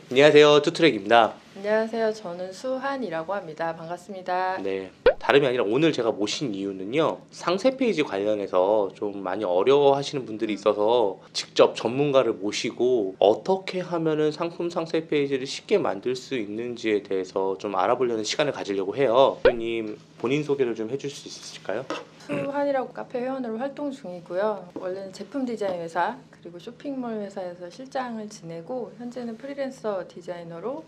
안녕하세요, 투트랙입니다. 안녕하세요. 저는 수한이라고 합니다. 반갑습니다. 네, 다름이 아니라 오늘 제가 모신 이유는요, 상세 페이지 관련해서 좀 많이 어려워하시는 분들이 있어서 직접 전문가를 모시고 어떻게 하면은 상품 상세 페이지를 쉽게 만들 수 있는지에 대해서 좀 알아보려는 시간을 가지려고 해요. 대표님, 본인 소개를 좀 해줄 수 있으실까요? 수한이라고 카페 회원으로 활동 중이고요. 원래는 제품 디자인 회사 그리고 쇼핑몰 회사에서 실장을 지내고 현재는 프리랜서 디자이너로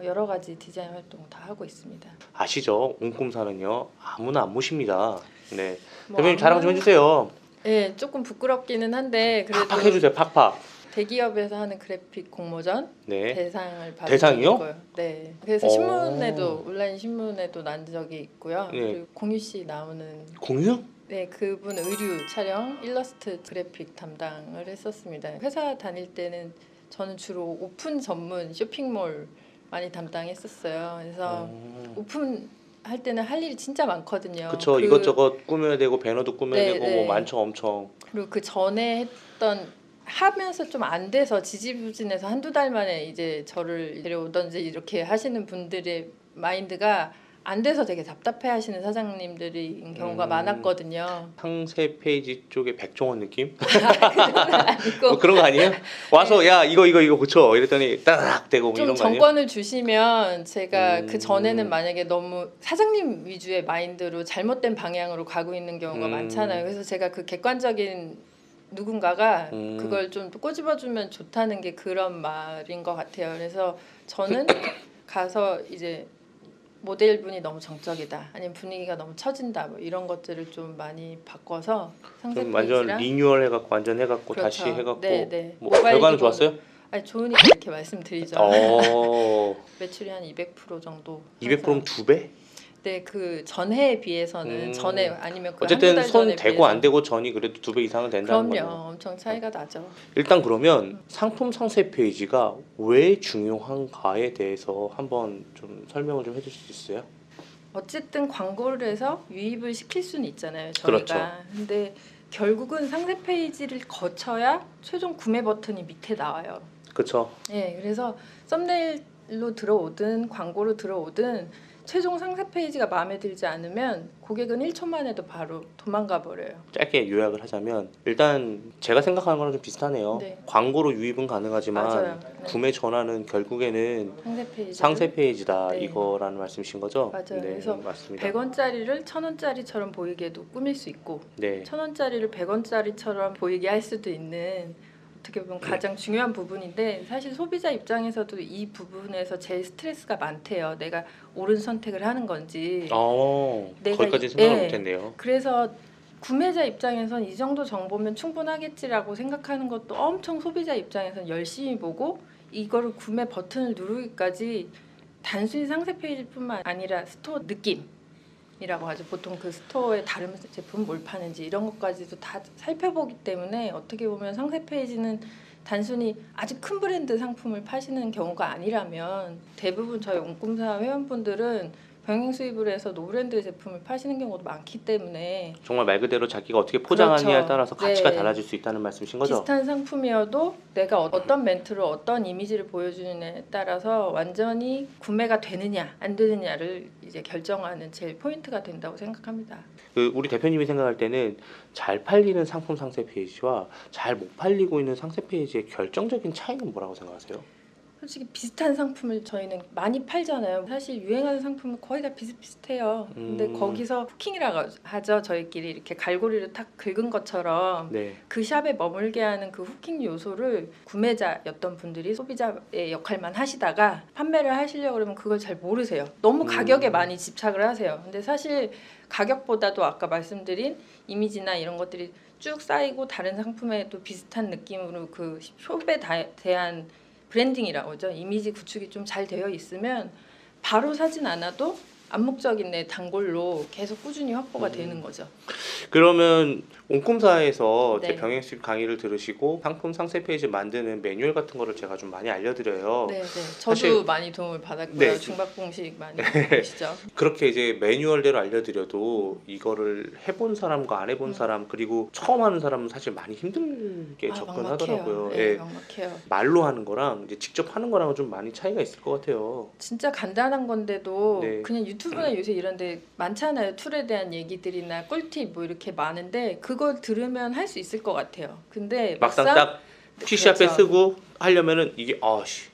여러 가지 디자인 활동 다 하고 있습니다. 아시죠? 옹꿈사는요, 아무나 안 모십니다. 네, 뭐 대표님 자랑 좀 해주세요. 네, 조금 부끄럽기는 한데 그래도 팍팍 해주세요, 팍팍. 대기업에서 하는 그래픽 공모전 네. 대상을 받은 대상이요? 적이 있고요. 네. 그래서 오. 신문에도 온라인 신문에도 난 적이 있고요. 네. 그리고 공유 씨 나오는 공유? 네, 그분 의류 촬영, 일러스트 그래픽 담당을 했었습니다. 회사 다닐 때는 저는 주로 오픈 전문 쇼핑몰 많이 담당했었어요. 그래서 오픈 할 때는 할 일이 진짜 많거든요. 그쵸, 이것저것 꾸며야 되고 배너도 꾸며야 네, 되고 네. 뭐 많죠, 엄청. 그리고 그 전에 했던 하면서 좀 안 돼서 지지부진해서 한두 달 만에 이제 저를 데려오던지 이렇게 하시는 분들의 마인드가 안 돼서 되게 답답해 하시는 사장님들인 경우가 많았거든요. 상세 페이지 쪽에 백종원 느낌? 아니고 뭐 그런 거 아니에요? 와서 야 이거 고쳐 이랬더니 따락 되고 뭐 좀 이런 거 아니에요? 정권을 주시면 제가 그 전에는 만약에 너무 사장님 위주의 마인드로 잘못된 방향으로 가고 있는 경우가 많잖아요. 그래서 제가 그 객관적인 누군가가 그걸 좀 꼬집어주면 좋다는 게 그런 말인 것 같아요. 그래서 저는 가서 이제 모델분이 너무 정적이다, 아니면 분위기가 너무 처진다, 뭐 이런 것들을 좀 많이 바꿔서 상세 좀 완전 페이지랑 리뉴얼 해갖고 완전 해갖고 그렇죠. 다시 해갖고 네, 네. 뭐 모바일 결과는 기본. 좋았어요? 아니 좋으니까 이렇게 말씀드리죠. 매출이 한 200% 정도. 200%면 2배? 네, 그 전해에 비해서는 전에 아니면 그 어쨌든 한두 달 손 전에 대고 비해서. 안 대고 전이 그래도 2배 이상은 된다는 그럼요, 거네요. 엄청 차이가 나죠. 일단 그러면 상품 상세 페이지가 왜 중요한가에 대해서 한번 좀 설명을 좀 해줄 수 있어요? 어쨌든 광고를 해서 유입을 시킬 수는 있잖아요, 저희가. 그렇죠. 근데 결국은 상세 페이지를 거쳐야 최종 구매 버튼이 밑에 나와요. 그렇죠. 네, 그래서 썸네일로 들어오든 광고로 들어오든 최종 상세 페이지가 마음에 들지 않으면 고객은 1초 만에도 바로 도망가 버려요. 짧게 요약을 하자면 일단 제가 생각하는 거랑 좀 비슷하네요. 네. 광고로 유입은 가능하지만 맞아요. 네. 구매 전화는 결국에는 상세 페이지. 상세 페이지다 네. 이거라는 말씀이신 거죠? 맞아요. 네, 그래서 맞습니다. 100원짜리를 1000원짜리처럼 보이게도 꾸밀 수 있고 네. 1000원짜리를 100원짜리처럼 보이게 할 수도 있는 어떻게 보면 가장 중요한 부분인데 사실 소비자 입장에서도 이 부분에서 제일 스트레스가 많대요. 내가 옳은 선택을 하는 건지. 내가 거기까지 생각을 네. 못했네요. 그래서 구매자 입장에선 이 정도 정보면 충분하겠지라고 생각하는 것도 엄청 소비자 입장에선 열심히 보고 이거를 구매 버튼을 누르기까지 단순히 상세 페이지뿐만 아니라 스토어 느낌이라고 하죠. 보통 그 스토어에 다른 제품 뭘 파는지 이런 것까지도 다 살펴보기 때문에 어떻게 보면 상세 페이지는 단순히 아주 큰 브랜드 상품을 파시는 경우가 아니라면 대부분 저희 옹꿈사 회원분들은 병행 수입을 해서 노브랜드 제품을 파시는 경우도 많기 때문에 정말 말 그대로 자기가 어떻게 포장하느냐에 그렇죠. 따라서 가치가 네. 달라질 수 있다는 말씀이신 거죠? 비슷한 상품이어도 내가 어떤 멘트로 어떤 이미지를 보여주느냐에 따라서 완전히 구매가 되느냐 안 되느냐를 이제 결정하는 제일 포인트가 된다고 생각합니다. 그 우리 대표님이 생각할 때는 잘 팔리는 상품 상세 페이지와 잘 못 팔리고 있는 상세 페이지의 결정적인 차이는 뭐라고 생각하세요? 솔직히 비슷한 상품을 저희는 많이 팔잖아요. 사실 유행하는 상품은 거의 다 비슷비슷해요. 근데 거기서 후킹이라고 하죠. 저희끼리 이렇게 갈고리를 탁 긁은 것처럼 네. 그 샵에 머물게 하는 그 후킹 요소를 구매자였던 분들이 소비자의 역할만 하시다가 판매를 하시려고 그러면 그걸 잘 모르세요. 너무 가격에 많이 집착을 하세요. 근데 사실 가격보다도 아까 말씀드린 이미지나 이런 것들이 쭉 쌓이고 다른 상품에도 비슷한 느낌으로 그 숍에 대한 브랜딩이라고 하죠. 이미지 구축이 좀 잘 되어 있으면 바로 사진 않아도 암묵적인 내 단골로 계속 꾸준히 확보가 되는 거죠. 그러면 온콤사에서 제 네. 병행 수입 강의를 들으시고 상품 상세 페이지 만드는 매뉴얼 같은 거를 제가 좀 많이 알려드려요. 네, 네. 저도 사실- 많이 도움을 받았고요. 네. 중박공식 많이 보시죠. 그렇게 이제 매뉴얼대로 알려드려도 이거를 해본 사람과 안 해본 사람 그리고 처음 하는 사람은 사실 많이 힘들게 접근하더라고요. 막막해요. 네, 예. 막막해요. 말로 하는 거랑 이제 직접 하는 거랑은 좀 많이 차이가 있을 것 같아요. 진짜 간단한 건데도 네. 그냥 유튜브나 요새 이런데 많잖아요. 툴에 대한 얘기들이나 꿀팁 뭐 이렇게 많은데 그걸 들으면 할 수 있을 것 같아요. 근데 막상 딱 PC 앞에 그렇죠. 쓰고 하려면은 이게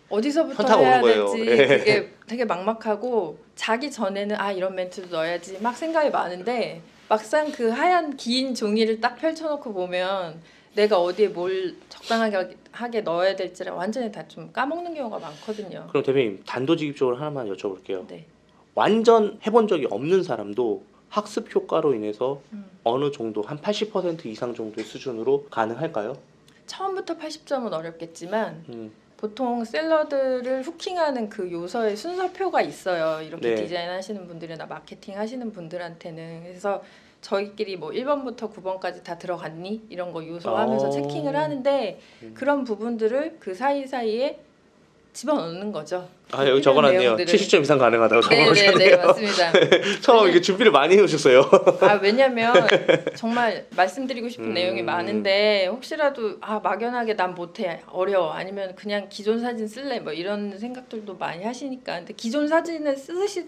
어디서부터 현타가 해야 오는 거예요. 될지 예. 그게 되게 막막하고 자기 전에는 이런 멘트도 넣어야지 막 생각이 많은데 막상 그 하얀 긴 종이를 딱 펼쳐놓고 보면 내가 어디에 뭘 적당하게 넣어야 될지를 완전히 다 좀 까먹는 경우가 많거든요. 그럼 대표님 단도직입적으로 하나만 여쭤볼게요. 네. 완전 해본 적이 없는 사람도 학습 효과로 인해서 음. 어느 정도 한 80% 이상 정도의 수준으로 가능할까요? 처음부터 80점은 어렵겠지만 음, 보통 샐러드를 후킹하는 그 요소의 순서표가 있어요. 이렇게 네. 디자인하시는 분들이나 마케팅 하시는 분들한테는. 그래서 저희끼리 뭐 1번부터 9번까지 다 들어갔니? 이런 거 요소하면서 체킹을 하는데 그런 부분들을 그 사이사이에 집어넣는 거죠. 여기 적어놨네요. 내용들을. 70점 이상 가능하다고 네네네 적어놓으셨네요. 맞습니다. 처음 이게 준비를 많이 해오셨어요. 왜냐면 정말 말씀드리고 싶은 내용이 많은데 혹시라도 막연하게 난 못해 어려워 아니면 그냥 기존 사진 쓸래 뭐 이런 생각들도 많이 하시니까 근데 기존 사진을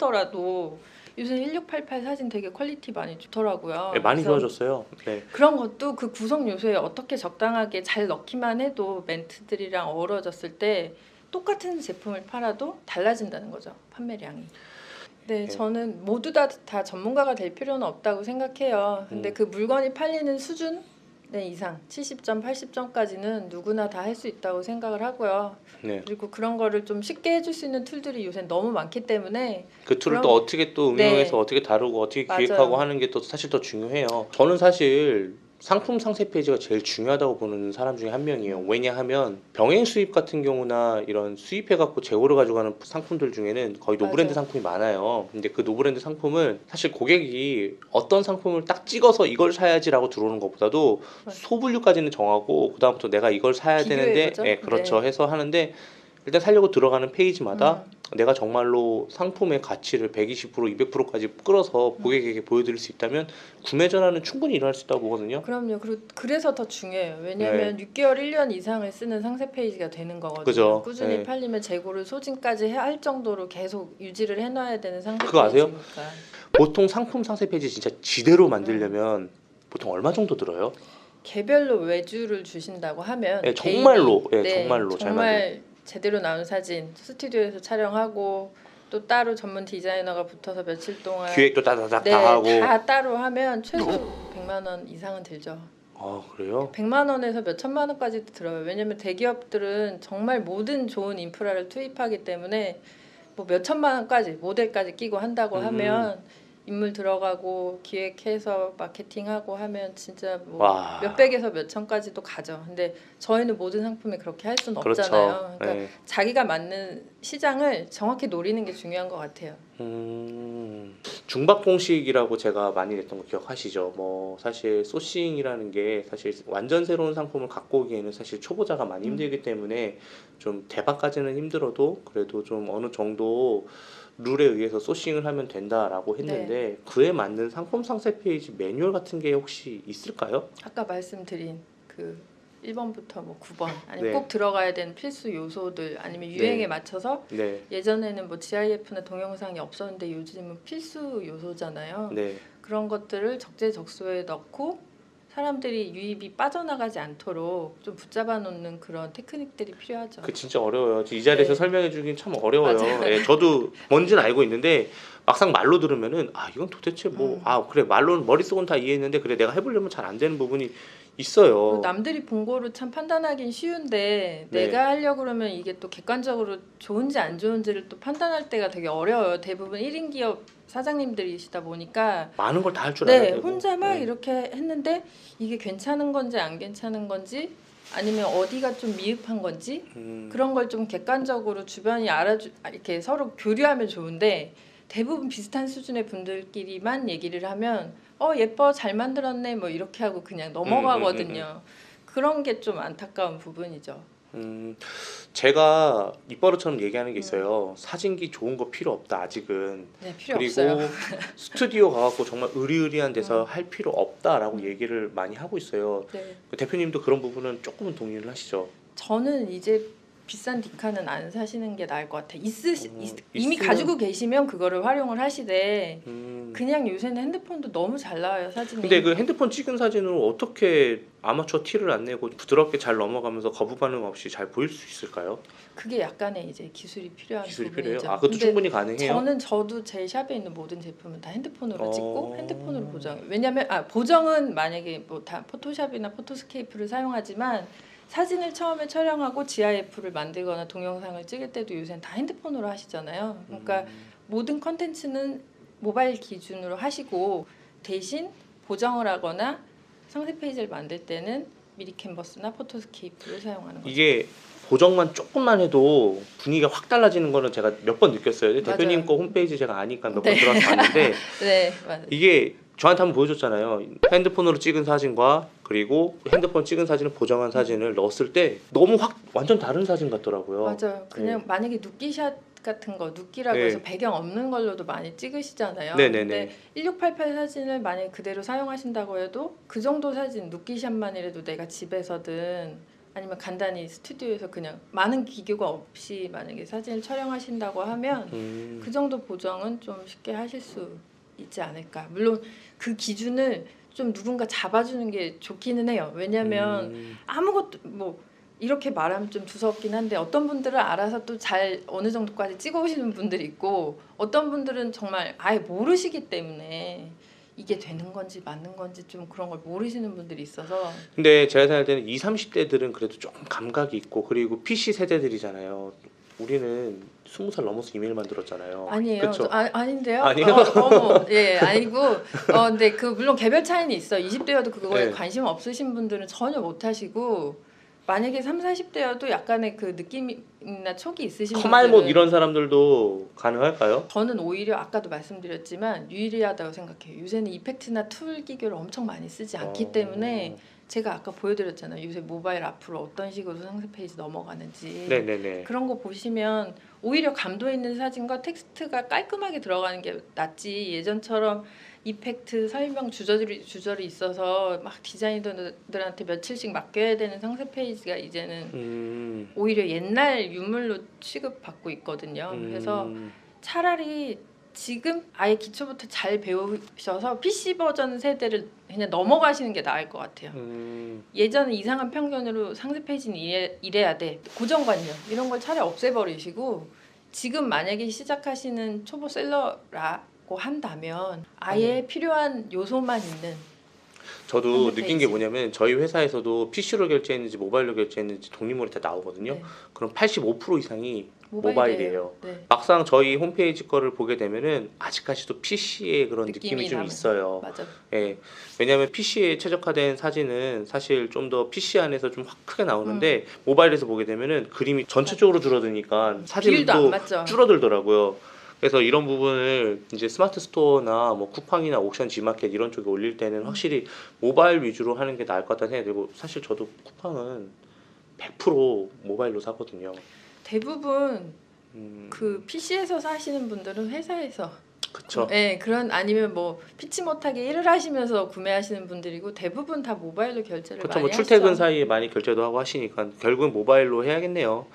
쓰시더라도 요새 1688 사진 되게 퀄리티 많이 좋더라고요. 네, 많이 그래서 좋아졌어요. 네. 그런 것도 그 구성 요소에 어떻게 적당하게 잘 넣기만 해도 멘트들이랑 어우러졌을 때 똑같은 제품을 팔아도 달라진다는 거죠. 판매량이. 네, 저는 모두 다 전문가가 될 필요는 없다고 생각해요. 근데 그 물건이 팔리는 수준 이상 70점, 80점까지는 누구나 다 할 수 있다고 생각을 하고요. 네. 그리고 그런 거를 좀 쉽게 해줄 수 있는 툴들이 요새 너무 많기 때문에 그 툴을 그럼- 또 어떻게 또 응용해서 네. 어떻게 다루고 어떻게 맞아요. 기획하고 하는 게 또 사실 더 중요해요. 저는 사실 상품 상세 페이지가 제일 중요하다고 보는 사람 중에 한 명이에요. 왜냐하면 병행 수입 같은 경우나 이런 수입해갖고 재고를 가져가는 상품들 중에는 거의 노브랜드 맞아요. 상품이 많아요. 근데 그 노브랜드 상품은 사실 고객이 어떤 상품을 딱 찍어서 이걸 사야지라고 들어오는 것보다도 맞아요. 소분류까지는 정하고 그다음부터 내가 이걸 사야 되는데 비교해보죠. 예, 그렇죠. 네. 해서 하는데 일단 살려고 들어가는 페이지마다 음. 내가 정말로 상품의 가치를 120%, 200%까지 끌어서 고객에게 보여드릴 수 있다면 구매 전환은 충분히 일어날 수 있다고 보거든요. 그럼요. 그리고 그래서 더 중요해요. 왜냐하면 6개월, 1년 이상을 쓰는 상세 페이지가 되는 거거든요. 그죠. 꾸준히 네. 팔리면 재고를 소진까지 할 정도로 계속 유지를 해놔야 되는 상세 그거 아세요? 페이지니까. 보통 상품 상세 페이지 진짜 지대로 만들려면 보통 얼마 정도 들어요? 개별로 외주를 주신다고 하면 네, 정말로, 개인이, 네, 정말로 잘 정말 제대로 나온 사진 스튜디오에서 촬영하고 또 따로 전문 디자이너가 붙어서 며칠 동안 기획도 따다닥 네, 다 하고. 다 따로 하면 최소 100만 원 이상은 들죠. 그래요? 100만 원에서 몇 천만 원까지도 들어요. 왜냐면 대기업들은 정말 모든 좋은 인프라를 투입하기 때문에 뭐 몇 천만 원까지 모델까지 끼고 한다고 하면 인물 들어가고 기획해서 마케팅하고 하면 진짜 뭐 와. 몇백에서 몇천까지도 가죠. 근데 저희는 모든 상품이 그렇게 할 수는 그렇죠. 없잖아요. 그러니까 네. 자기가 맞는 시장을 정확히 노리는 게 중요한 것 같아요. 중박 공식이라고 제가 많이 냈던 거 기억하시죠? 뭐 사실 소싱이라는 게 사실 완전 새로운 상품을 갖고 오기에는 사실 초보자가 많이 힘들기 때문에 좀 대박까지는 힘들어도 그래도 좀 어느 정도 룰에 의해서 소싱을 하면 된다라고 했는데 그에 맞는 상품 상세 페이지 매뉴얼 같은 게 혹시 있을까요? 아까 말씀드린 그 1번부터 뭐 9번 아니면 네. 꼭 들어가야 되는 필수 요소들 아니면 유행에 네. 맞춰서 네, 예전에는 뭐 GIF나 동영상이 없었는데 요즘은 필수 요소잖아요. 네, 그런 것들을 적재적소에 넣고 사람들이 유입이 빠져나가지 않도록 좀 붙잡아 놓는 그런 테크닉들이 필요하죠. 그 진짜 어려워요. 이 자리에서 네. 설명해주긴 참 어려워요. 맞아요. 예, 저도 뭔지는 알고 있는데 막상 말로 들으면은 이건 도대체 뭐 그래 말로는 머릿속은 다 이해했는데 그래 내가 해보려면 잘 안 되는 부분이 있어요. 남들이 본 거로 참 판단하긴 쉬운데 네. 내가 하려고 그러면 이게 또 객관적으로 좋은지 안 좋은지를 또 판단할 때가 되게 어려워요. 대부분 1인 기업 사장님들이시다 보니까 많은 걸 다 할 줄 알아야 네, 되고. 혼자 막 네. 이렇게 했는데 이게 괜찮은 건지 안 괜찮은 건지 아니면 어디가 좀 미흡한 건지 그런 걸 좀 객관적으로 주변이 이렇게 서로 교류하면 좋은데 대부분 비슷한 수준의 분들끼리만 얘기를 하면 예뻐 잘 만들었네 뭐 이렇게 하고 그냥 넘어가거든요. 그런 게 좀 안타까운 부분이죠. 제가 입버릇처럼 얘기하는 게 있어요. 사진기 좋은 거 필요 없다 아직은. 네, 필요 그리고 없어요. 스튜디오 가갖고 정말 의리의리한 데서 할 필요 없다라고 얘기를 많이 하고 있어요. 네. 대표님도 그런 부분은 조금은 동의를 하시죠? 저는 이제 비싼 디카는 안 사시는 게 나을 것 같아요. 이미 있으면- 가지고 계시면 그거를 활용을 하시되 음. 그냥 요새는 핸드폰도 너무 잘 나와요 사진이. 근데 그 핸드폰 찍은 사진으로 어떻게 아마추어 티를 안 내고 부드럽게 잘 넘어가면서 거부 반응 없이 잘 보일 수 있을까요? 그게 약간의 이제 기술이 필요한 기술이 부분이죠. 필요해요? 그것도 근데 충분히 가능해요? 저도 제 샵에 있는 모든 제품은 다 핸드폰으로 찍고 어. 핸드폰으로 보정. 왜냐면 보정은 만약에 뭐 다 포토샵이나 포토스케이프를 사용하지만 사진을 처음에 촬영하고 GIF를 만들거나 동영상을 찍을 때도 요새는 다 핸드폰으로 하시잖아요. 그러니까 모든 컨텐츠는 모바일 기준으로 하시고 대신 보정을 하거나 상세 페이지를 만들 때는 미리 캔버스나 포토스케이프를 사용하는 거죠. 이게 보정만 조금만 해도 분위기가 확 달라지는 거는 제가 몇 번 느꼈어요. 대표님 맞아요. 거 홈페이지 제가 아니까 몇 번 네. 들어가서 봤는데 네, 맞아요. 이게 저한테 한번 보여줬잖아요. 핸드폰으로 찍은 사진과 그리고 핸드폰 찍은 사진을 보정한 사진을 넣었을 때 너무 확 완전 다른 사진 같더라고요. 맞아요. 그냥 만약에 눕기샷 같은 거 눕기라고 네. 해서 배경 없는 걸로도 많이 찍으시잖아요. 네네네. 근데 1688 사진을 만약에 그대로 사용하신다고 해도 그 정도 사진 눕기샷만이라도 내가 집에서든 아니면 간단히 스튜디오에서 그냥 많은 기교가 없이 만약에 사진을 촬영하신다고 하면 그 정도 보정은 좀 쉽게 하실 수 있지 않을까. 물론 그 기준을 좀 누군가 잡아주는 게 좋기는 해요. 왜냐하면 아무것도 뭐 이렇게 말하면 좀 두섭긴 한데 어떤 분들은 알아서 또 잘 어느 정도까지 찍어오시는 분들이 있고 어떤 분들은 정말 아예 모르시기 때문에 이게 되는 건지 맞는 건지 좀 그런 걸 모르시는 분들이 있어서. 근데 제가 생각할 때는 20, 30대들은 그래도 조금 감각이 있고 그리고 PC 세대들이잖아요. 우리는 20살 넘어서 이메일 만들었잖아요. 아니에요. 그쵸? 아닌데요. 아니에요? 예, 아니고. 근데 그 물론 개별 차이는 있어. 20대여도 그거에 네. 관심 없으신 분들은 전혀 못 하시고 만약에 3, 40대여도 약간의 그 느낌이나 촉이 있으신 커말못 분들은 이런 사람들도 가능할까요? 저는 오히려 아까도 말씀드렸지만 유리하다고 생각해요. 요새는 이펙트나 툴 기교를 엄청 많이 쓰지 않기 때문에 제가 아까 보여드렸잖아요. 요새 모바일 앞으로 어떤 식으로 상세 페이지 넘어가는지. 네네네. 그런 거 보시면 오히려 감도 있는 사진과 텍스트가 깔끔하게 들어가는 게 낫지 예전처럼 이펙트 설명 주저리 있어서 막 디자이너들한테 며칠씩 맡겨야 되는 상세 페이지가 이제는 오히려 옛날 유물로 취급받고 있거든요. 그래서 차라리 지금 아예 기초부터 잘 배우셔서 PC 버전 세대를 그냥 넘어가시는 게 나을 것 같아요. 예전에 이상한 편견으로 상세 페이지는 이래야 돼, 고정관념 이런 걸 차라리 없애버리시고 지금 만약에 시작하시는 초보 셀러라고 한다면 아예 필요한 요소만 있는 저도 상세 느낀 게 페이지. 뭐냐면 저희 회사에서도 PC로 결제했는지 모바일로 결제했는지 독립물이 다 나오거든요. 네. 그럼 85% 이상이 모바일이에요. 네. 막상 저희 홈페이지 거를 보게 되면은 아직까지도 PC의 그런 느낌이 느낌이 좀 남아요. 있어요. 맞아. 예. 왜냐하면 PC에 최적화된 사진은 사실 좀 더 PC 안에서 좀 확 크게 나오는데 모바일에서 보게 되면은 그림이 전체적으로 줄어드니까 비율도 안 사진도 맞죠. 줄어들더라고요. 그래서 이런 부분을 이제 스마트 스토어나 뭐 쿠팡이나 옥션 G마켓 이런 쪽에 올릴 때는 확실히 모바일 위주로 하는 게 나을 것 같다는 생각이 들고 사실 저도 쿠팡은 100% 모바일로 사거든요. 대부분 그 PC에서 사시는 분들은 회사에서 그쵸. 네, 그런 아니면 뭐 피치 못하게 일을 하시면서 구매하시는 분들이고 대부분 다 모바일로 결제를 그쵸. 많이 뭐 출퇴근 하시죠. 사이에 많이 결제도 하고 하시니까 결국은 모바일로 해야겠네요.